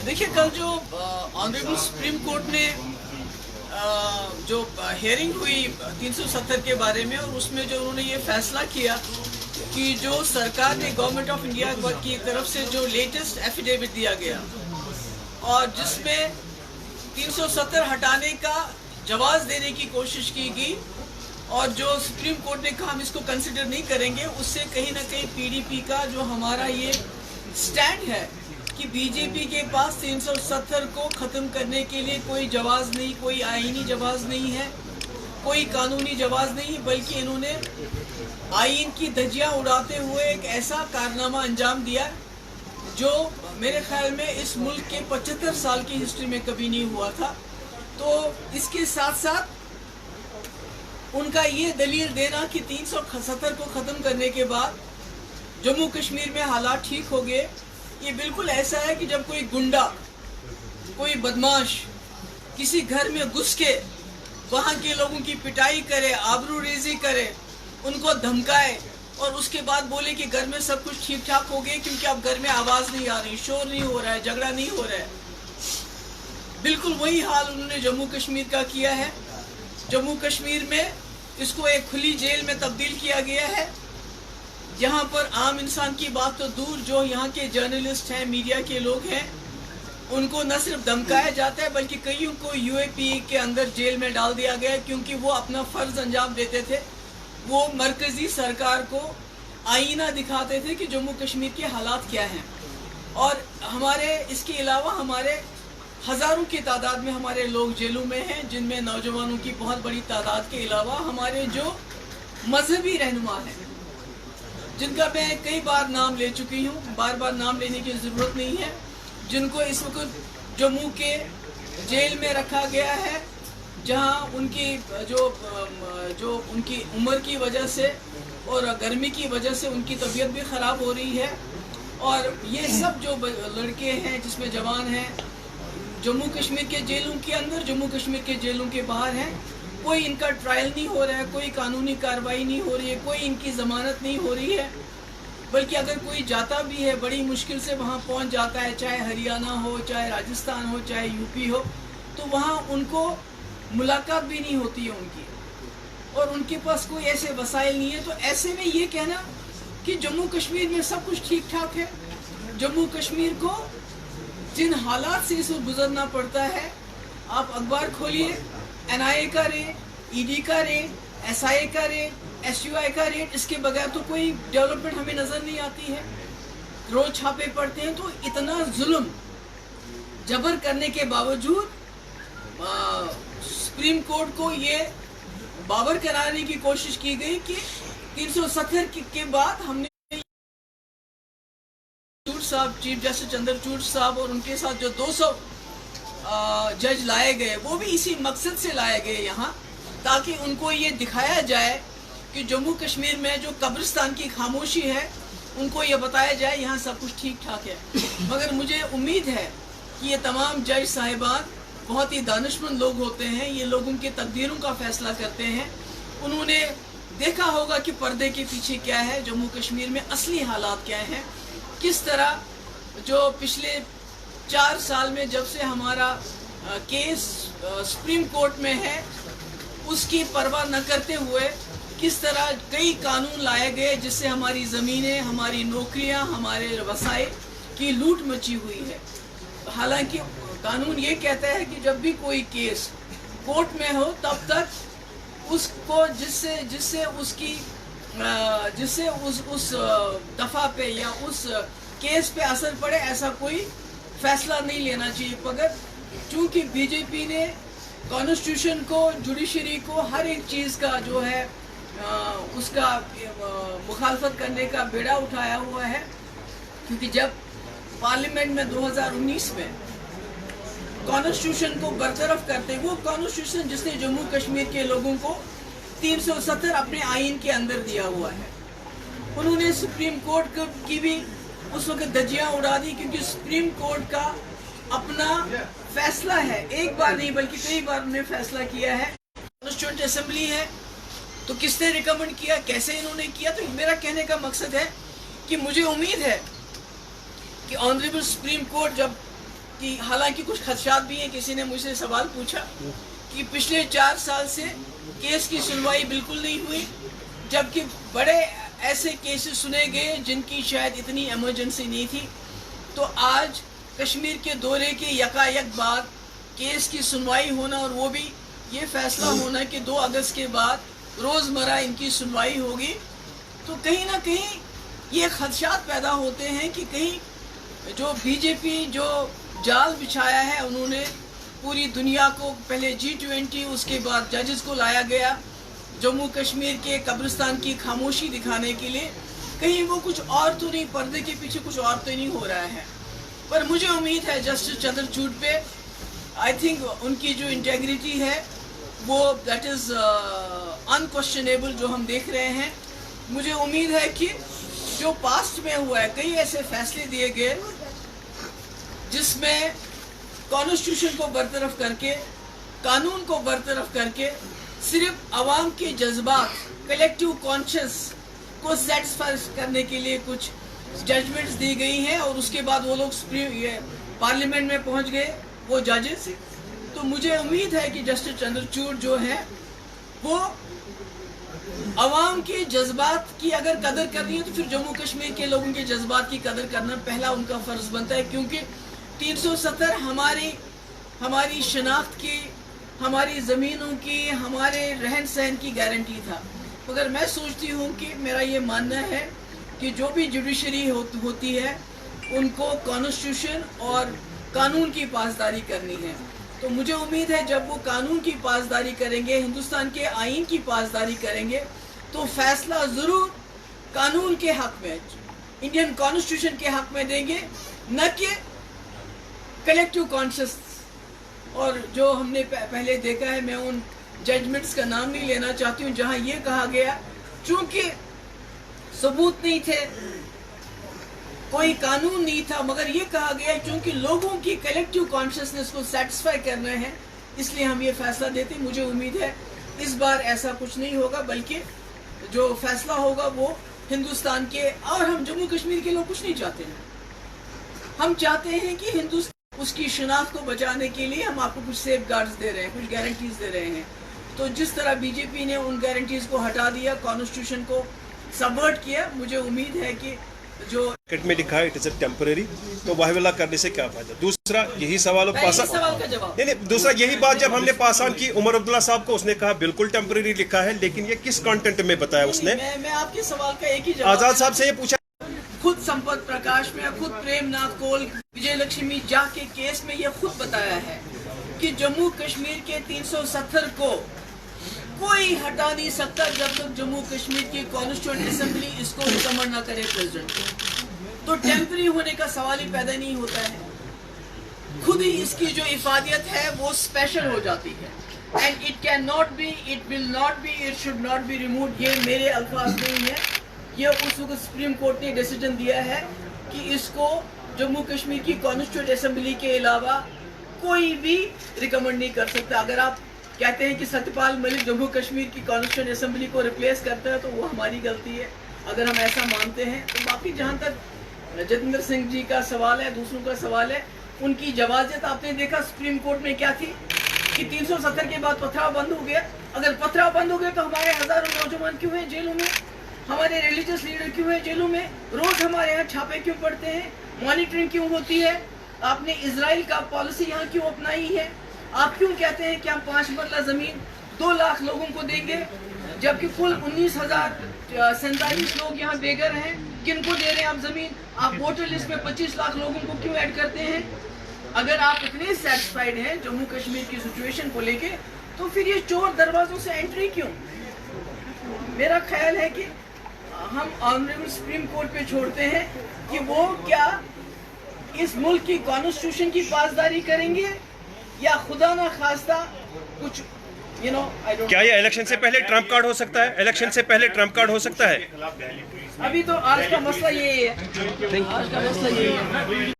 देखिए, कल जो ऑनरेबल सुप्रीम कोर्ट ने जो हियरिंग हुई 370 के बारे में, और उसमें जो उन्होंने ये फैसला किया कि जो सरकार ने गवर्नमेंट ऑफ इंडिया की तरफ से जो लेटेस्ट एफिडेविट दिया गया और जिसमें 370 हटाने का जवाब देने की कोशिश की गई, और जो सुप्रीम कोर्ट ने कहा हम इसको कंसिडर नहीं करेंगे, उससे कहीं ना कहीं पीडीपी का जो हमारा ये स्टैंड है कि बीजेपी के पास 370 को ख़त्म करने के लिए कोई जवाब नहीं, कोई आईनी जवाब नहीं है, कोई कानूनी जवाब नहीं, बल्कि इन्होंने आइन की धज्जियां उड़ाते हुए एक ऐसा कारनामा अंजाम दिया जो मेरे ख्याल में इस मुल्क के 75 साल की हिस्ट्री में कभी नहीं हुआ था। तो इसके साथ साथ उनका ये दलील देना कि 370 को ख़त्म करने के बाद जम्मू कश्मीर में हालात ठीक हो गए, ये बिल्कुल ऐसा है कि जब कोई गुंडा, कोई बदमाश किसी घर में घुस के वहाँ के लोगों की पिटाई करे, आबरूरेजी करे, उनको धमकाए और उसके बाद बोले कि घर में सब कुछ ठीक ठाक हो गया क्योंकि अब घर में आवाज़ नहीं आ रही, शोर नहीं हो रहा है, झगड़ा नहीं हो रहा है। बिल्कुल वही हाल उन्होंने जम्मू कश्मीर का किया है। जम्मू कश्मीर में इसको एक खुली जेल में तब्दील किया गया है, जहाँ पर आम इंसान की बात तो दूर, जो यहाँ के जर्नलिस्ट हैं, मीडिया के लोग हैं, उनको न सिर्फ धमकाया जाता है बल्कि कईयों को यूएपी के अंदर जेल में डाल दिया गया क्योंकि वो अपना फ़र्ज अंजाम देते थे। वो मरकज़ी सरकार को आईना दिखाते थे कि जम्मू कश्मीर के हालात क्या हैं। और हमारे इसके अलावा हमारे हज़ारों की तादाद में हमारे लोग जेलों में हैं, जिनमें नौजवानों की बहुत बड़ी तादाद के अलावा हमारे जो मजहबी रहनुमा हैं, जिनका मैं कई बार नाम ले चुकी हूँ, बार बार नाम लेने की ज़रूरत नहीं है, जिनको इस वक्त जम्मू के जेल में रखा गया है, जहाँ उनकी जो उनकी उम्र की वजह से और गर्मी की वजह से उनकी तबीयत भी ख़राब हो रही है। और ये सब जो लड़के हैं जिसमें जवान हैं, जम्मू कश्मीर के जेलों के अंदर, जम्मू कश्मीर के जेलों के बाहर हैं, कोई इनका ट्रायल नहीं हो रहा है, कोई कानूनी कार्रवाई नहीं हो रही है, कोई इनकी ज़मानत नहीं हो रही है, बल्कि अगर कोई जाता भी है बड़ी मुश्किल से वहाँ पहुँच जाता है, चाहे हरियाणा हो, चाहे राजस्थान हो, चाहे यूपी हो, तो वहाँ उनको मुलाकात भी नहीं होती है उनकी, और उनके पास कोई ऐसे वसाइल नहीं है। तो ऐसे में ये कहना कि जम्मू कश्मीर में सब कुछ ठीक ठाक है, जम्मू कश्मीर को जिन हालात से इसे गुजरना पड़ता है, आप अखबार खोलिए, एनआईए का रेट, ईडी का रेट, एसआईए का रेट, एसयूआई का रेट, इसके बगैर तो कोई डेवलपमेंट हमें नज़र नहीं आती है। रोज छापे पड़ते हैं। तो इतना जुल्म जबर करने के बावजूद सुप्रीम कोर्ट को ये बावर कराने की कोशिश की गई कि 370 के बाद हमने साहब, चीफ जस्टिस चंद्रचूड़ साहब और उनके साथ जो 200 जज लाए गए, वो भी इसी मकसद से लाए गए यहाँ, ताकि उनको ये दिखाया जाए कि जम्मू कश्मीर में जो कब्रिस्तान की खामोशी है, उनको ये बताया जाए यहाँ सब कुछ ठीक ठाक है। मगर मुझे उम्मीद है कि ये तमाम जज साहिबान बहुत ही दानिशमंद लोग होते हैं, ये लोगों के तकदीरों का फैसला करते हैं। उन्होंने देखा होगा कि पर्दे के पीछे क्या है, जम्मू कश्मीर में असली हालात क्या हैं, किस तरह जो पिछले 4 साल में जब से हमारा केस सुप्रीम कोर्ट में है, उसकी परवाह न करते हुए किस तरह कई कानून लाए गए जिससे हमारी ज़मीनें, हमारी नौकरियां, हमारे वसाइल की लूट मची हुई है। हालांकि कानून ये कहता है कि जब भी कोई केस कोर्ट में हो तब तक उसको जिससे उस दफ़ा पे या उस केस पे असर पड़े, ऐसा कोई फैसला नहीं लेना चाहिए। मगर चूंकि बीजेपी ने कॉन्स्टिट्यूशन को, जुडिशरी को, हर एक चीज़ का जो है उसका मुखालफत करने का बेड़ा उठाया हुआ है, क्योंकि जब पार्लियामेंट में 2019 में कॉन्स्टिट्यूशन को बरतरफ करते, वो कॉन्स्टिट्यूशन जिसने जम्मू कश्मीर के लोगों को 370 अपने आइन के अंदर दिया हुआ है, उन्होंने सुप्रीम कोर्ट की भी उस वक्त धज्जियां उड़ा दी, क्योंकि सुप्रीम कोर्ट का अपना फैसला है, एक बार नहीं बल्कि कई बार उन्होंने फैसला किया है। कॉन्स्टिट्यूएंट असेंबली है, तो किसने रिकमेंड किया, कैसे इन्होंने किया। तो मेरा कहने का मकसद है कि मुझे उम्मीद है कि ऑनरेबल सुप्रीम कोर्ट जब कि हालांकि कुछ खदशात भी हैं। किसी ने मुझसे सवाल पूछा कि पिछले 4 साल से केस की सुनवाई बिल्कुल नहीं हुई, जबकि बड़े ऐसे केसेस सुने गए जिनकी शायद इतनी इमरजेंसी नहीं थी। तो आज कश्मीर के दौरे के यकायक बाद केस की सुनवाई होना, और वो भी ये फैसला होना कि 2 अगस्त के बाद रोज़मर्रा इनकी सुनवाई होगी, तो कहीं ना कहीं ये खदशात पैदा होते हैं कि कहीं जो बीजेपी जो जाल बिछाया है, उन्होंने पूरी दुनिया को पहले G20, उसके बाद जजेस को लाया गया जम्मू कश्मीर के कब्रिस्तान की खामोशी दिखाने के लिए, कहीं वो कुछ और तो नहीं, पर्दे के पीछे कुछ और तो नहीं हो रहा है। पर मुझे उम्मीद है जस्टिस चंद्रचूड़ पे, आई थिंक उनकी जो इंटेग्रिटी है वो दैट इज़ अनक्वेश्चनेबल जो हम देख रहे हैं। मुझे उम्मीद है कि जो पास्ट में हुआ है, कई ऐसे फैसले दिए गए जिसमें कॉन्स्टिट्यूशन को बरतरफ करके, कानून को बरतरफ करके, सिर्फ आवाम के जज्बात, कलेक्टिव कॉन्शियस को सेटिस्फाई करने के लिए कुछ जजमेंट्स दी गई हैं, और उसके बाद वो लोग पार्लियामेंट में पहुंच गए वो जजेस। तो मुझे उम्मीद है कि जस्टिस चंद्रचूड़ जो है वो अवाम के जज्बात की अगर कदर करनी है तो फिर जम्मू कश्मीर के लोगों के जज्बात की कदर करना पहला उनका फ़र्ज़ बनता है, क्योंकि 370 हमारी शनाख्त की, हमारी ज़मीनों की, हमारे रहन सहन की गारंटी था। मगर मैं सोचती हूँ कि मेरा ये मानना है कि जो भी जुडिशरी होती है उनको कॉन्स्टिट्यूशन और कानून की पासदारी करनी है। तो मुझे उम्मीद है जब वो कानून की पासदारी करेंगे, हिंदुस्तान के आईन की पासदारी करेंगे, तो फैसला ज़रूर कानून के हक में, इंडियन कॉन्स्टिट्यूशन के हक में देंगे, न कि कलेक्टिव कॉन्शियस। और जो हमने पहले देखा है, मैं उन जजमेंट्स का नाम नहीं लेना चाहती हूँ जहाँ ये कहा गया चूँकि सबूत नहीं थे, कोई कानून नहीं था, मगर ये कहा गया क्योंकि लोगों की कलेक्टिव कॉन्शियसनेस को सेटिस्फाई करना है, इसलिए हम ये फैसला देते हैं। मुझे उम्मीद है इस बार ऐसा कुछ नहीं होगा, बल्कि जो फैसला होगा वो हिंदुस्तान के, और हम जम्मू कश्मीर के लोग कुछ नहीं चाहते हैं। हम चाहते हैं कि हिंदुस्तान उसकी शनाख्त को बचाने के लिए हम आपको कुछ सेफ गार्ड्स दे रहे हैं, कुछ गारंटीज दे रहे हैं। तो जिस तरह बीजेपी ने उन गारंटीज को हटा दिया, कॉन्स्टिट्यूशन को सबवर्ट किया, मुझे उम्मीद है कि जो में लिखा है इट इज टेम्पररी, तो वाहिवला करने से क्या फायदा। दूसरा यही सवाल सवाल का जवाब नहीं, दूसरा यही बात जब हमने पासान की उमर अब्दुल्ला साहब को, उसने कहा बिल्कुल टेम्पररी लिखा है, लेकिन ये किस कंटेंट में बताया उसने। मैं आपके सवाल का एक ही जवाब आजाद साहब से ये पूछा, खुद संपत प्रकाश में, खुद प्रेमनाथ कोल, विजय लक्ष्मी जा के केस में ये खुद बताया है कि जम्मू कश्मीर के 370 को कोई हटा नहीं सकता जब तक जम्मू कश्मीर की कॉन्स्टिट्यूएंट असेंबली इसको रिकमेंड ना करे प्रेसिडेंट को। तो टेम्पररी होने का सवाल ही पैदा नहीं होता है, खुद ही इसकी जो इफादियत है वो स्पेशल हो जाती है। And it can not be, it will not be, it should not be removed. ये मेरे अल्फाज नहीं है, ये उस वक्त सुप्रीम कोर्ट ने डिसीजन दिया है कि इसको जम्मू कश्मीर की कॉन्स्टिट्यूएंट असेंबली के अलावा कोई भी रिकमेंड नहीं कर सकता। अगर आप कहते हैं कि सत्यपाल मलिक जम्मू कश्मीर की कॉन्स्टिट्यूएंट असेंबली को रिप्लेस करता है तो वो हमारी गलती है, अगर हम ऐसा मानते हैं। तो बाकी जहाँ तक जतिंदर सिंह जी का सवाल है, दूसरों का सवाल है, उनकी जवाजियत आपने देखा सुप्रीम कोर्ट में क्या थी कि 370 के बाद पथराव बंद हो गया। अगर पथराव बंद हो गया तो हमारे हजारों नौजवान क्यों हैं जेलों में, हमारे रिलीजियस लीडर क्यों हैं जेलों में, रोज हमारे यहाँ छापे क्यों पड़ते हैं, मॉनिटरिंग क्यों होती है, आपने इजराइल का पॉलिसी यहाँ क्यों अपनाई है, आप क्यों कहते हैं कि हम 5 मरला जमीन 2 लाख लोगों को देंगे, जबकि कुल 19,047 लोग यहाँ बेघर हैं, किनको दे रहे हैं आप जमीन। आप वोटर लिस्ट में 25 लाख लोगों को क्यों ऐड करते हैं। अगर आप इतने सेटिस्फाइड हैं जम्मू कश्मीर की सिचुएशन को लेके, तो फिर ये चोर दरवाजों से एंट्री क्यों। मेरा ख्याल है कि हम ऑनरेबल सुप्रीम कोर्ट पे छोड़ते हैं कि वो क्या इस मुल्क की कॉन्स्टिट्यूशन की पासदारी करेंगे या खुदा ना खास्ता कुछ क्या ये इलेक्शन से पहले ट्रम्प कार्ड हो सकता है, इलेक्शन से पहले ट्रम्प कार्ड हो सकता है। अभी तो आज का मसला यही है, आज का मसला यही है।